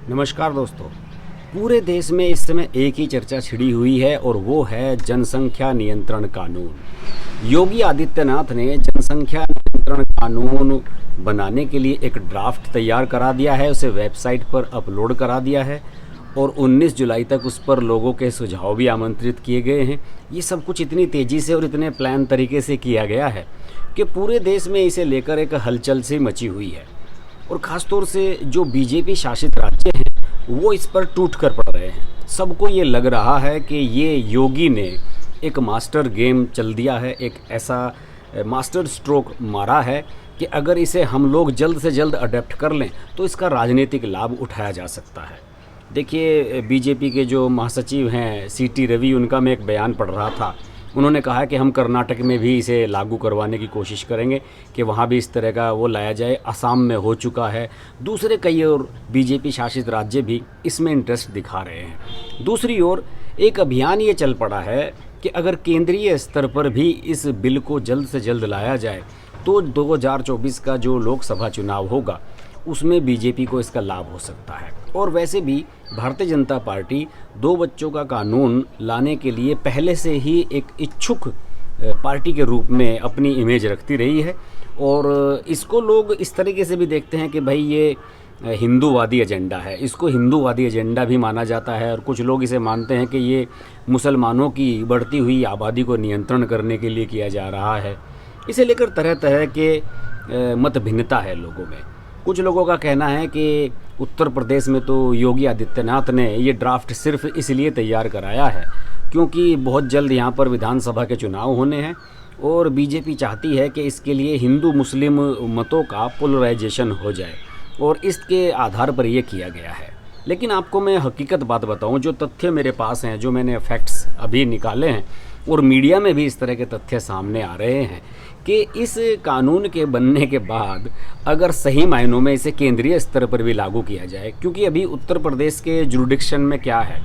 नमस्कार दोस्तों। पूरे देश में इस समय एक ही चर्चा छिड़ी हुई है और वो है जनसंख्या नियंत्रण कानून। योगी आदित्यनाथ ने जनसंख्या नियंत्रण कानून बनाने के लिए एक ड्राफ्ट तैयार करा दिया है, उसे वेबसाइट पर अपलोड करा दिया है और 19 जुलाई तक उस पर लोगों के सुझाव भी आमंत्रित किए गए हैं। ये सब कुछ इतनी तेज़ी से और इतने प्लान तरीके से किया गया है कि पूरे देश में इसे लेकर एक हलचल सी मची हुई है और ख़ासतौर से जो बीजेपी शासित राज्य हैं वो इस पर टूट कर पड़ रहे हैं। सबको ये लग रहा है कि ये योगी ने एक मास्टर गेम चल दिया है, एक ऐसा मास्टर स्ट्रोक मारा है कि अगर इसे हम लोग जल्द से जल्द अडेप्ट कर लें तो इसका राजनीतिक लाभ उठाया जा सकता है। देखिए, बीजेपी के जो महासचिव हैं सीटी रवि, उनका मैं एक बयान पढ़ रहा था। उन्होंने कहा कि हम कर्नाटक में भी इसे लागू करवाने की कोशिश करेंगे कि वहाँ भी इस तरह का वो लाया जाए। असम में हो चुका है, दूसरे कई और बीजेपी शासित राज्य भी इसमें इंटरेस्ट दिखा रहे हैं। दूसरी ओर एक अभियान ये चल पड़ा है कि अगर केंद्रीय स्तर पर भी इस बिल को जल्द से जल्द लाया जाए तो 2024 का जो लोकसभा चुनाव होगा उसमें बीजेपी को इसका लाभ हो सकता है। और वैसे भी भारतीय जनता पार्टी 2 बच्चों का कानून लाने के लिए पहले से ही एक इच्छुक पार्टी के रूप में अपनी इमेज रखती रही है और इसको लोग इस तरीके से भी देखते हैं कि भाई ये हिंदूवादी एजेंडा है, इसको हिंदूवादी एजेंडा भी माना जाता है। और कुछ लोग इसे मानते हैं कि ये मुसलमानों की बढ़ती हुई आबादी को नियंत्रण करने के लिए किया जा रहा है। इसे लेकर तरह तरह के मत भिन्नता है लोगों में। कुछ लोगों का कहना है कि उत्तर प्रदेश में तो योगी आदित्यनाथ ने ये ड्राफ्ट सिर्फ इसलिए तैयार कराया है क्योंकि बहुत जल्द यहाँ पर विधानसभा के चुनाव होने हैं और बीजेपी चाहती है कि इसके लिए हिंदू मुस्लिम मतों का पोलराइजेशन हो जाए और इसके आधार पर ये किया गया है। लेकिन आपको मैं हकीकत बात बताऊं, जो तथ्य मेरे पास हैं, जो मैंने फैक्ट्स अभी निकाले हैं और मीडिया में भी इस तरह के तथ्य सामने आ रहे हैं कि इस कानून के बनने के बाद अगर सही मायनों में इसे केंद्रीय स्तर पर भी लागू किया जाए, क्योंकि अभी उत्तर प्रदेश के जुरिडिक्शन में क्या है,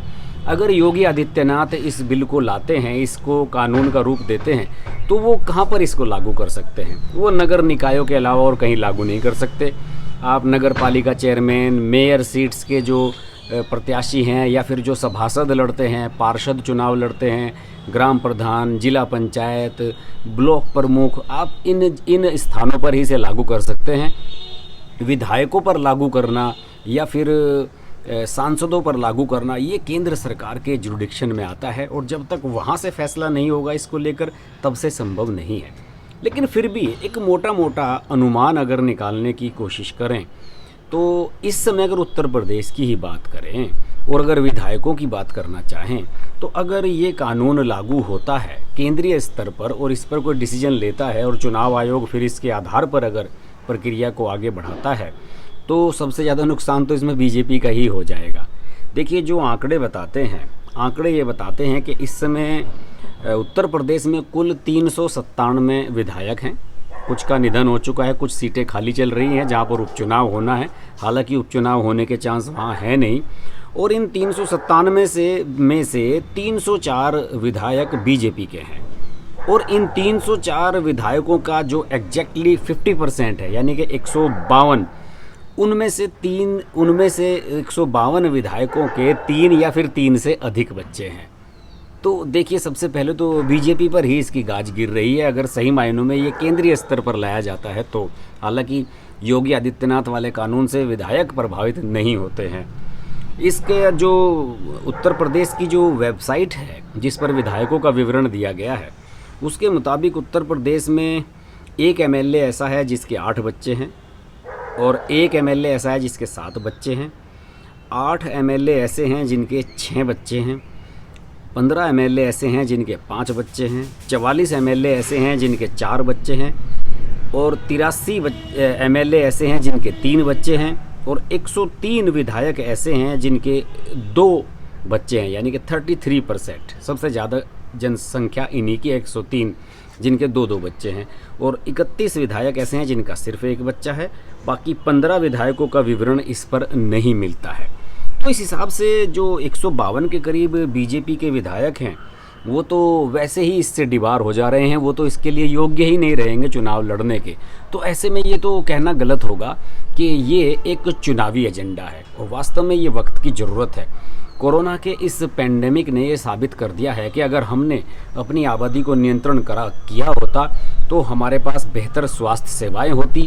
अगर योगी आदित्यनाथ इस बिल को लाते हैं, इसको कानून का रूप देते हैं, तो वो कहाँ पर इसको लागू कर सकते हैं? वो नगर निकायों के अलावा और कहीं लागू नहीं कर सकते। आप नगर पालिका चेयरमैन, मेयर सीट्स के जो प्रत्याशी हैं या फिर जो सभासद लड़ते हैं, पार्षद चुनाव लड़ते हैं, ग्राम प्रधान, जिला पंचायत, ब्लॉक प्रमुख, आप इन स्थानों पर ही इसे लागू कर सकते हैं। विधायकों पर लागू करना या फिर सांसदों पर लागू करना ये केंद्र सरकार के जुरिडिक्शन में आता है और जब तक वहाँ से फैसला नहीं होगा इसको लेकर तब से संभव नहीं है। लेकिन फिर भी एक मोटा मोटा अनुमान अगर निकालने की कोशिश करें तो इस समय अगर उत्तर प्रदेश की ही बात करें और अगर विधायकों की बात करना चाहें तो अगर ये कानून लागू होता है केंद्रीय स्तर पर और इस पर कोई डिसीजन लेता है और चुनाव आयोग फिर इसके आधार पर अगर प्रक्रिया को आगे बढ़ाता है तो सबसे ज़्यादा नुकसान तो इसमें बीजेपी का ही हो जाएगा। देखिए, जो आंकड़े ये बताते हैं कि इस समय उत्तर प्रदेश में कुल 397 विधायक हैं। कुछ का निधन हो चुका है, कुछ सीटें खाली चल रही हैं जहां पर उपचुनाव होना है, हालांकि उपचुनाव होने के चांस वहां है नहीं। और इन 397 में से 304 विधायक बीजेपी के हैं और इन 304 विधायकों का जो एग्जैक्टली 50% है, यानी कि 152, उनमें से 152 विधायकों के 3 या फिर 3 से अधिक बच्चे हैं। तो देखिए, सबसे पहले तो बीजेपी पर ही इसकी गाज गिर रही है अगर सही मायनों में ये केंद्रीय स्तर पर लाया जाता है तो। हालांकि योगी आदित्यनाथ वाले कानून से विधायक प्रभावित नहीं होते हैं। इसके जो उत्तर प्रदेश की जो वेबसाइट है जिस पर विधायकों का विवरण दिया गया है उसके मुताबिक उत्तर प्रदेश में एक एमएलए ऐसा है जिसके 8 बच्चे हैं और एक एमएलए ऐसा है जिसके 7 बच्चे हैं, 8 एमएलए ऐसे हैं जिनके 6 बच्चे हैं, 15 एमएलए ऐसे हैं जिनके 5 बच्चे हैं, 44 एमएलए ऐसे हैं जिनके 4 बच्चे हैं और 83 एमएलए ऐसे हैं जिनके 3 बच्चे हैं और 103 विधायक ऐसे हैं जिनके 2 बच्चे हैं, यानी कि 33%। सबसे ज़्यादा जनसंख्या इन्हीं की 103 जिनके 2-2 बच्चे हैं और 31 विधायक ऐसे हैं जिनका सिर्फ 1 बच्चा है। बाकी 15 विधायकों का विवरण इस पर नहीं मिलता है। तो इस हिसाब से जो 152 के करीब बीजेपी के विधायक हैं वो तो वैसे ही इससे डिबार हो जा रहे हैं, वो तो इसके लिए योग्य ही नहीं रहेंगे चुनाव लड़ने के। तो ऐसे में ये तो कहना गलत होगा कि ये एक चुनावी एजेंडा है, और वास्तव में ये वक्त की ज़रूरत है। कोरोना के इस पैंडेमिक ने ये साबित कर दिया है कि अगर हमने अपनी आबादी को नियंत्रण किया होता तो हमारे पास बेहतर स्वास्थ्य सेवाएं होती,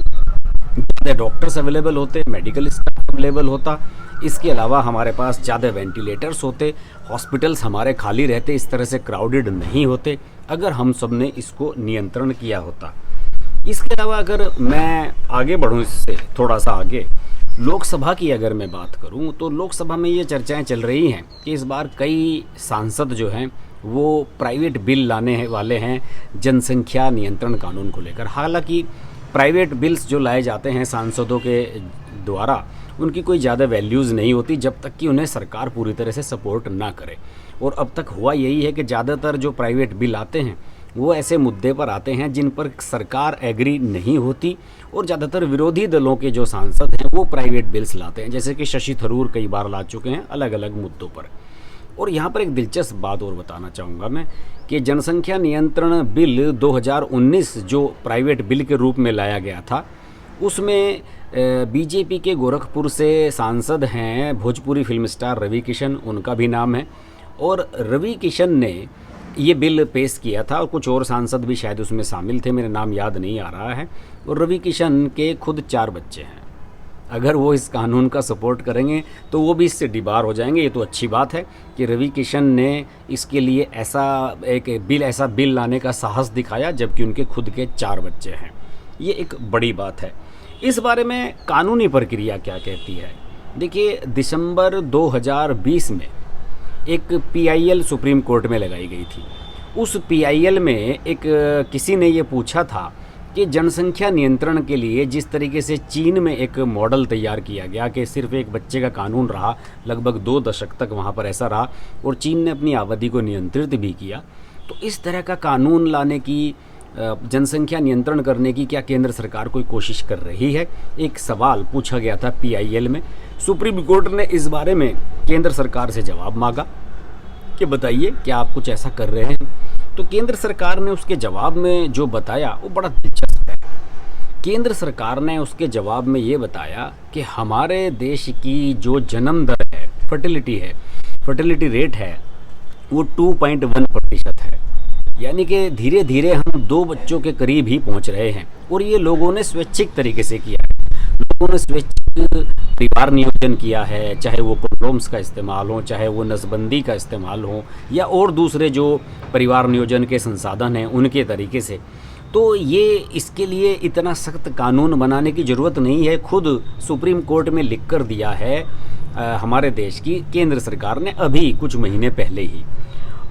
ज़्यादा डॉक्टर्स अवेलेबल होते, मेडिकल स्टाफ अवेलेबल होता, इसके अलावा हमारे पास ज़्यादा वेंटिलेटर्स होते, हॉस्पिटल्स हमारे खाली रहते, इस तरह से क्राउडेड नहीं होते अगर हम सब ने इसको नियंत्रण किया होता। इसके अलावा अगर मैं आगे बढ़ूँ, इससे थोड़ा सा आगे लोकसभा की अगर मैं बात करूं, तो लोकसभा में ये चर्चाएं चल रही हैं कि इस बार कई सांसद जो हैं वो प्राइवेट बिल लाने वाले हैं जनसंख्या नियंत्रण कानून को लेकर। हालांकि प्राइवेट बिल्स जो लाए जाते हैं सांसदों के द्वारा, उनकी कोई ज़्यादा वैल्यूज़ नहीं होती जब तक कि उन्हें सरकार पूरी तरह से सपोर्ट ना करे। और अब तक हुआ यही है कि ज़्यादातर जो प्राइवेट बिल आते हैं वो ऐसे मुद्दे पर आते हैं जिन पर सरकार एग्री नहीं होती, और ज़्यादातर विरोधी दलों के जो सांसद हैं वो प्राइवेट बिल्स लाते हैं, जैसे कि शशि थरूर कई बार ला चुके हैं अलग अलग मुद्दों पर। और यहाँ पर एक दिलचस्प बात और बताना चाहूँगा मैं कि जनसंख्या नियंत्रण बिल 2019 जो प्राइवेट बिल के रूप में लाया गया था, उसमें बीजेपी के गोरखपुर से सांसद हैं भोजपुरी फिल्म स्टार रवि किशन, उनका भी नाम है। और रवि किशन ने ये बिल पेश किया था, और कुछ और सांसद भी शायद उसमें शामिल थे, मेरा नाम याद नहीं आ रहा है। और रवि किशन के खुद 4 बच्चे हैं। अगर वो इस कानून का सपोर्ट करेंगे तो वो भी इससे डिबार हो जाएंगे। ये तो अच्छी बात है कि रवि किशन ने इसके लिए ऐसा बिल लाने का साहस दिखाया, जबकि उनके खुद के 4 बच्चे हैं। ये एक बड़ी बात है। इस बारे में कानूनी प्रक्रिया क्या कहती है? देखिए, दिसंबर 2020 में एक PIL सुप्रीम कोर्ट में लगाई गई थी। उस PIL में किसी ने ये पूछा था कि जनसंख्या नियंत्रण के लिए जिस तरीके से चीन में एक मॉडल तैयार किया गया कि सिर्फ एक बच्चे का कानून रहा, लगभग 2 दशक तक वहाँ पर ऐसा रहा, और चीन ने अपनी आबादी को नियंत्रित भी किया, तो इस तरह का कानून लाने की, जनसंख्या नियंत्रण करने की क्या केंद्र सरकार कोई कोशिश कर रही है? एक सवाल पूछा गया था PIL में। सुप्रीम कोर्ट ने इस बारे में केंद्र सरकार से जवाब मांगा कि बताइए क्या आप कुछ ऐसा कर रहे हैं? तो केंद्र सरकार ने उसके जवाब में जो बताया वो बड़ा दिलचस्प है। केंद्र सरकार ने उसके जवाब में ये बताया कि हमारे देश की जो जन्म दर है, फर्टिलिटी रेट है, वो 2.1% है। यानी कि धीरे धीरे हम 2 बच्चों के करीब ही पहुंच रहे हैं। और ये लोगों ने स्वैच्छिक तरीके से किया है। लोगों ने स्वैच्छिक परिवार नियोजन किया है, चाहे वो कंडोम्स का इस्तेमाल हो, चाहे वो नसबंदी का इस्तेमाल हो, या और दूसरे जो परिवार नियोजन के संसाधन हैं उनके तरीके से। तो ये इसके लिए इतना सख्त कानून बनाने की ज़रूरत नहीं है, खुद सुप्रीम कोर्ट में लिख कर दिया है हमारे देश की केंद्र सरकार ने अभी कुछ महीने पहले ही।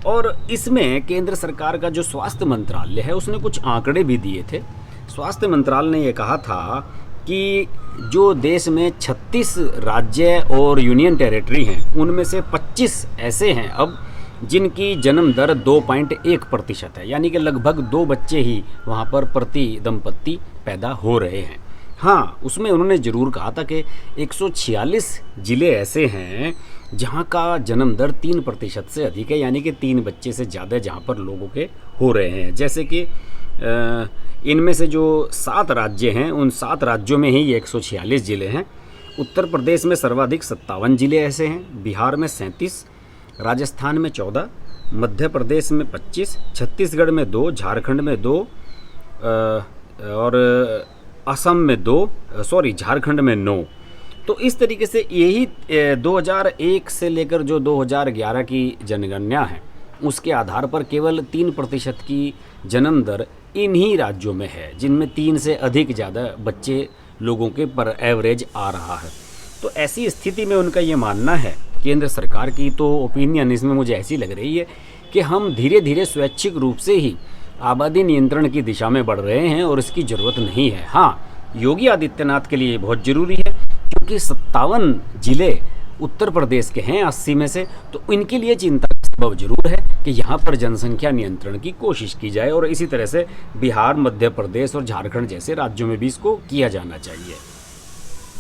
और इसमें केंद्र सरकार का जो स्वास्थ्य मंत्रालय है उसने कुछ आंकड़े भी दिए थे। स्वास्थ्य मंत्रालय ने ये कहा था कि जो देश में 36 राज्य और यूनियन टेरिटरी हैं, उनमें से 25 ऐसे हैं अब जिनकी जन्म दर 2.1% है, यानी कि लगभग 2 बच्चे ही वहाँ पर प्रति दंपत्ति पैदा हो रहे हैं। हाँ, उसमें उन्होंने ज़रूर कहा था कि 146 ज़िले ऐसे हैं जहाँ का जन्म दर 3% से अधिक है, यानी कि 3 बच्चे से ज़्यादा जहाँ पर लोगों के हो रहे हैं। जैसे कि इनमें से जो 7 राज्य हैं, उन 7 राज्यों में ही ये 146 ज़िले हैं। उत्तर प्रदेश में सर्वाधिक 57 ज़िले ऐसे हैं, बिहार में 37, राजस्थान में 14, मध्य प्रदेश में 25, छत्तीसगढ़ में 2, झारखंड में 2 और असम में 2, झारखंड में 9। तो इस तरीके से यही 2001 से लेकर जो 2011 की जनगणना है उसके आधार पर केवल 3% की जन्म दर इन्हीं राज्यों में है जिनमें 3 से अधिक ज़्यादा बच्चे लोगों के पर एवरेज आ रहा है। तो ऐसी स्थिति में उनका ये मानना है, केंद्र सरकार की तो ओपिनियन इसमें मुझे ऐसी लग रही है कि हम धीरे धीरे स्वैच्छिक रूप से ही आबादी नियंत्रण की दिशा में बढ़ रहे हैं और इसकी ज़रूरत नहीं है। हाँ, योगी आदित्यनाथ के लिए बहुत ज़रूरी है क्योंकि 57 ज़िले उत्तर प्रदेश के हैं 80 में से, तो इनके लिए चिंता का सबब जरूर है कि यहाँ पर जनसंख्या नियंत्रण की कोशिश की जाए। और इसी तरह से बिहार, मध्य प्रदेश और झारखंड जैसे राज्यों में भी इसको किया जाना चाहिए।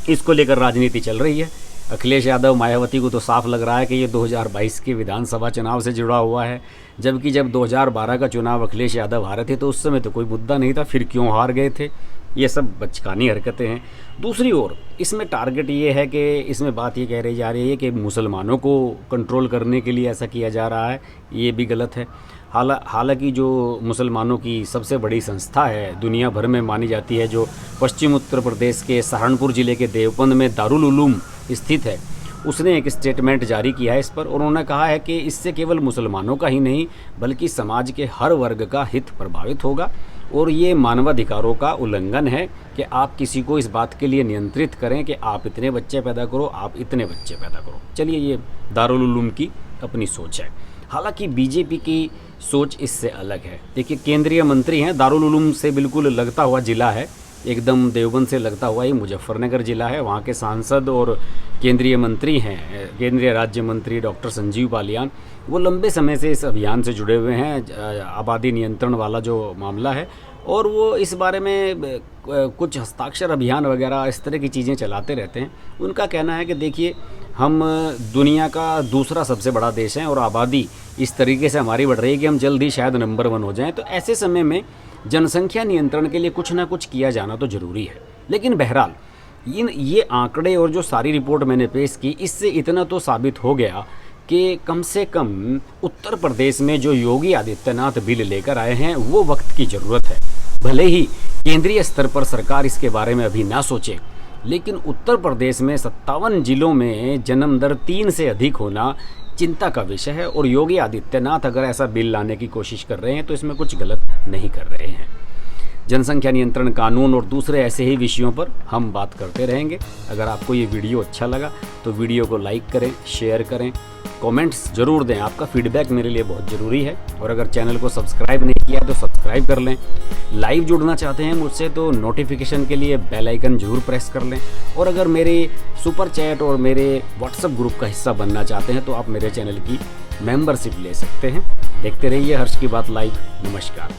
इसको लेकर राजनीति चल रही है। अखिलेश यादव मायावती को तो साफ लग रहा है कि ये 2022 के विधानसभा चुनाव से जुड़ा हुआ है, जबकि जब 2012 का चुनाव अखिलेश यादव हारे थे तो उस समय तो कोई मुद्दा नहीं था, फिर क्यों हार गए थे। ये सब बचकानी हरकतें हैं। दूसरी ओर इसमें टारगेट ये है कि इसमें बात ये कह रही जा रही है कि मुसलमानों को कंट्रोल करने के लिए ऐसा किया जा रहा है, ये भी गलत है। हालांकि जो मुसलमानों की सबसे बड़ी संस्था है, दुनिया भर में मानी जाती है, जो पश्चिम उत्तर प्रदेश के सहारनपुर ज़िले के देवबंद में दारुल उलूम स्थित है, उसने एक स्टेटमेंट जारी किया है इस पर। उन्होंने कहा है कि इससे केवल मुसलमानों का ही नहीं बल्कि समाज के हर वर्ग का हित प्रभावित होगा और ये मानवाधिकारों का उल्लंघन है कि आप किसी को इस बात के लिए नियंत्रित करें कि आप इतने बच्चे पैदा करो, आप इतने बच्चे पैदा करो। चलिए, ये दारुल उलूम की अपनी सोच है। हालांकि बीजेपी की सोच इससे अलग है। देखिए, केंद्रीय मंत्री हैं, दारुल उलूम से बिल्कुल लगता हुआ ज़िला है, एकदम देवबंद से लगता हुआ ही मुजफ्फरनगर ज़िला है। वहाँ के सांसद और केंद्रीय मंत्री हैं, केंद्रीय राज्य मंत्री डॉक्टर संजीव बालियान, वो लंबे समय से इस अभियान से जुड़े हुए हैं, आबादी नियंत्रण वाला जो मामला है, और वो इस बारे में कुछ हस्ताक्षर अभियान वगैरह इस तरह की चीज़ें चलाते रहते हैं। उनका कहना है कि देखिए, हम दुनिया का दूसरा सबसे बड़ा देश हैं और आबादी इस तरीके से हमारी बढ़ रही है कि हम जल्द ही शायद नंबर 1 हो जाएं, तो ऐसे समय में जनसंख्या नियंत्रण के लिए कुछ ना कुछ किया जाना तो ज़रूरी है। लेकिन बहरहाल ये आंकड़े और जो सारी रिपोर्ट मैंने पेश की, इससे इतना तो साबित हो गया कि कम से कम उत्तर प्रदेश में जो योगी आदित्यनाथ बिल लेकर आए हैं वो वक्त की ज़रूरत है। भले ही केंद्रीय स्तर पर सरकार इसके बारे में अभी ना सोचे, लेकिन उत्तर प्रदेश में 57 जिलों में जन्म दर 3 से अधिक होना चिंता का विषय है और योगी आदित्यनाथ अगर ऐसा बिल लाने की कोशिश कर रहे हैं तो इसमें कुछ गलत नहीं कर रहे हैं। जनसंख्या नियंत्रण कानून और दूसरे ऐसे ही विषयों पर हम बात करते रहेंगे। अगर आपको ये वीडियो अच्छा लगा तो वीडियो को लाइक करें, शेयर करें, कमेंट्स ज़रूर दें। आपका फीडबैक मेरे लिए बहुत ज़रूरी है। और अगर चैनल को सब्सक्राइब नहीं किया तो सब्सक्राइब कर लें। लाइव जुड़ना चाहते हैं मुझसे तो नोटिफिकेशन के लिए बेल आइकन ज़रूर प्रेस कर लें। और अगर मेरे सुपर चैट और मेरे व्हाट्सएप ग्रुप का हिस्सा बनना चाहते हैं तो आप मेरे चैनल की मेंबरशिप ले सकते हैं। देखते रहिए हर्ष की बात लाइव। नमस्कार।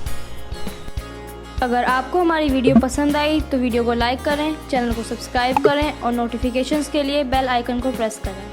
अगर आपको हमारी वीडियो पसंद आई तो वीडियो को लाइक करें, चैनल को सब्सक्राइब करें और नोटिफिकेशंस के लिए बेल आइकन को प्रेस करें।